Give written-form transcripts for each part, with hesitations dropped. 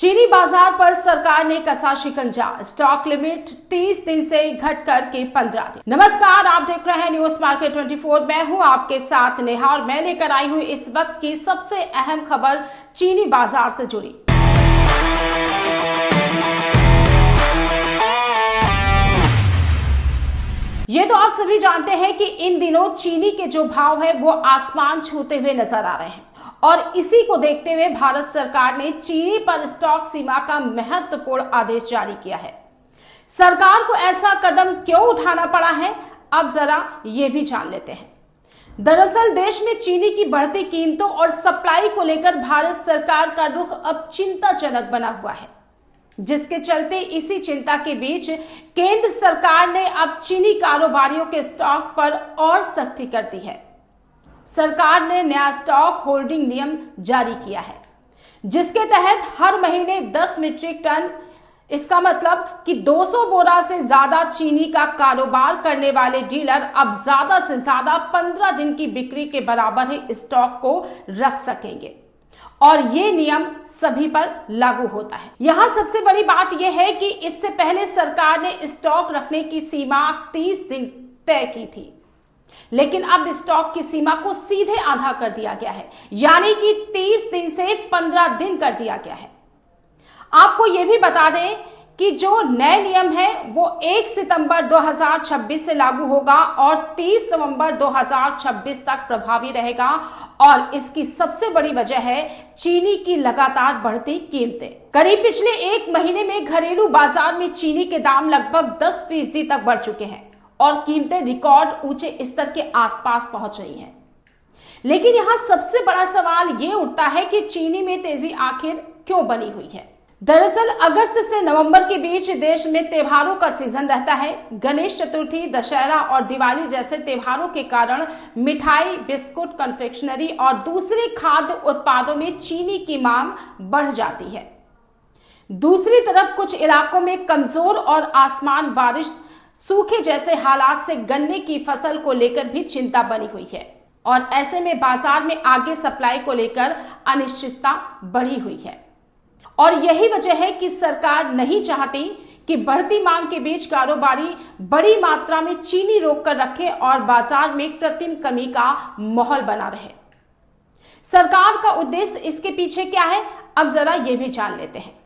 चीनी बाजार पर सरकार ने कसा शिकंजा, स्टॉक लिमिट 30 दिन से घटकर के 15 दिन। नमस्कार, आप देख रहे हैं न्यूज मार्केट 24। मैं हूं आपके साथ नेहा और मैं लेकर आई हूं इस वक्त की सबसे अहम खबर चीनी बाजार से जुड़ी। ये तो आप सभी जानते हैं कि इन दिनों चीनी के जो भाव है वो आसमान छूते हुए नजर आ रहे हैं और इसी को देखते हुए भारत सरकार ने चीनी पर स्टॉक सीमा का महत्वपूर्ण आदेश जारी किया है। सरकार को ऐसा कदम क्यों उठाना पड़ा है, अब जरा ये भी जान लेते हैं। दरअसल देश में चीनी की बढ़ती कीमतों और सप्लाई को लेकर भारत सरकार का रुख अब चिंताजनक बना हुआ है, जिसके चलते इसी चिंता के बीच केंद्र सरकार ने अब चीनी कारोबारियों के स्टॉक पर और सख्ती कर दी है। सरकार ने नया स्टॉक होल्डिंग नियम जारी किया है, जिसके तहत हर महीने 10 मीट्रिक टन, इसका मतलब कि 200 बोरा से ज्यादा चीनी का कारोबार करने वाले डीलर अब ज्यादा से ज्यादा 15 दिन की बिक्री के बराबर ही स्टॉक को रख सकेंगे और ये नियम सभी पर लागू होता है। यहाँ सबसे बड़ी बात यह है कि इससे पहले सरकार ने स्टॉक रखने की सीमा 30 दिन तय की थी, लेकिन अब स्टॉक की सीमा को सीधे आधा कर दिया गया है, यानी कि 30 दिन से 15 दिन कर दिया गया है। आपको यह भी बता दें कि जो नए नियम है वो 1 सितंबर 2026 से लागू होगा और 30 नवंबर 2026 तक प्रभावी रहेगा और इसकी सबसे बड़ी वजह है चीनी की लगातार बढ़ती कीमतें। करीब पिछले एक महीने में घरेलू बाजार में चीनी के दाम लगभग 10% तक बढ़ चुके हैं और कीमतें रिकॉर्ड ऊंचे स्तर के आसपास पहुंच रही हैं। लेकिन यहां सबसे बड़ा सवाल यह उठता है कि चीनी में तेजी आखिर क्यों बनी हुई है। दरअसल अगस्त से नवंबर के बीच देश में त्योहारों का सीजन रहता है। गणेश चतुर्थी, दशहरा और दिवाली जैसे त्योहारों के कारण मिठाई, बिस्कुट, कन्फेक्शनरी और दूसरे खाद्य उत्पादों में चीनी की मांग बढ़ जाती है। दूसरी तरफ कुछ इलाकों में कमजोर और आसमान बारिश, सूखे जैसे हालात से गन्ने की फसल को लेकर भी चिंता बनी हुई है और ऐसे में बाजार में आगे सप्लाई को लेकर अनिश्चितता बढ़ी हुई है और यही वजह है कि सरकार नहीं चाहती कि बढ़ती मांग के बीच कारोबारी बड़ी मात्रा में चीनी रोक कर रखे और बाजार में कृत्रिम कमी का माहौल बना रहे। सरकार का उद्देश्य इसके पीछे क्या है, अब जरा ये भी जान लेते हैं।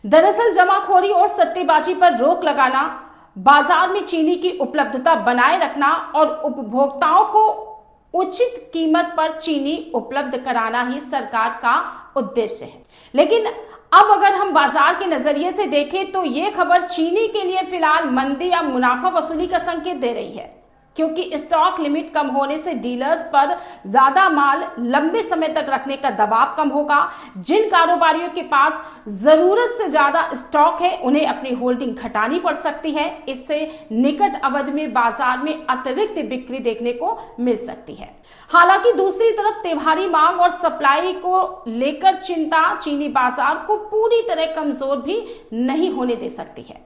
दरअसल जमाखोरी और सट्टेबाजी पर रोक लगाना, बाजार में चीनी की उपलब्धता बनाए रखना और उपभोक्ताओं को उचित कीमत पर चीनी उपलब्ध कराना ही सरकार का उद्देश्य है। लेकिन अब अगर हम बाजार के नजरिए से देखें तो ये खबर चीनी के लिए फिलहाल मंदी या मुनाफा वसूली का संकेत दे रही है, क्योंकि स्टॉक लिमिट कम होने से डीलर्स पर ज्यादा माल लंबे समय तक रखने का दबाव कम होगा। जिन कारोबारियों के पास जरूरत से ज्यादा स्टॉक है उन्हें अपनी होल्डिंग घटानी पड़ सकती है। इससे निकट अवधि में बाजार में अतिरिक्त बिक्री देखने को मिल सकती है। हालांकि दूसरी तरफ त्योहारी मांग और सप्लाई को लेकर चिंता चीनी बाजार को पूरी तरह कमजोर भी नहीं होने दे सकती है।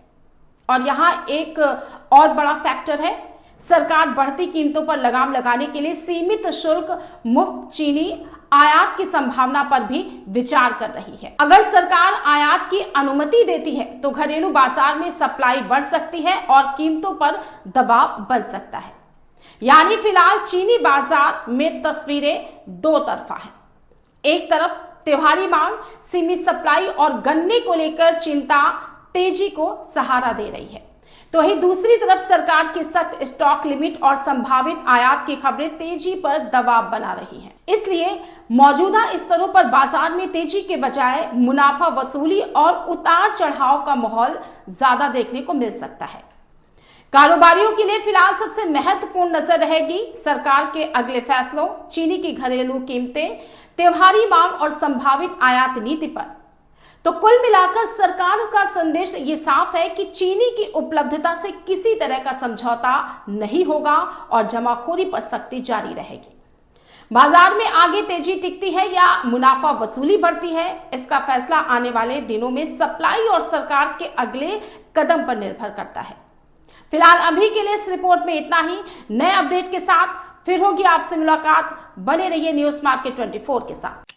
और यहाँ एक और बड़ा फैक्टर है, सरकार बढ़ती कीमतों पर लगाम लगाने के लिए सीमित शुल्क मुक्त चीनी आयात की संभावना पर भी विचार कर रही है। अगर सरकार आयात की अनुमति देती है तो घरेलू बाजार में सप्लाई बढ़ सकती है और कीमतों पर दबाव बन सकता है। यानी फिलहाल चीनी बाजार में तस्वीरें दो तरफा है। एक तरफ त्योहारी मांग, सीमित सप्लाई और गन्ने को लेकर चिंता तेजी को सहारा दे रही है, तो वहीं दूसरी तरफ सरकार की सख्त स्टॉक लिमिट और संभावित आयात की खबरें तेजी पर दबाव बना रही हैं। इसलिए मौजूदा स्तरों पर बाजार में तेजी के बजाय मुनाफा वसूली और उतार चढ़ाव का माहौल ज्यादा देखने को मिल सकता है। कारोबारियों के लिए फिलहाल सबसे महत्वपूर्ण नजर रहेगी सरकार के अगले फैसलों, चीनी की घरेलू कीमतें, त्योहारी मांग और संभावित आयात नीति पर। तो कुल मिलाकर सरकार का संदेश ये साफ है कि चीनी की उपलब्धता से किसी तरह का समझौता नहीं होगा और जमाखोरी पर सख्ती जारी रहेगी। बाजार में आगे तेजी टिकती है या मुनाफा वसूली बढ़ती है, इसका फैसला आने वाले दिनों में सप्लाई और सरकार के अगले कदम पर निर्भर करता है। फिलहाल अभी के लिए इस रिपोर्ट में इतना ही। नए अपडेट के साथ फिर होगी आपसे मुलाकात। बने रहिए न्यूज मार्केट 24 के साथ।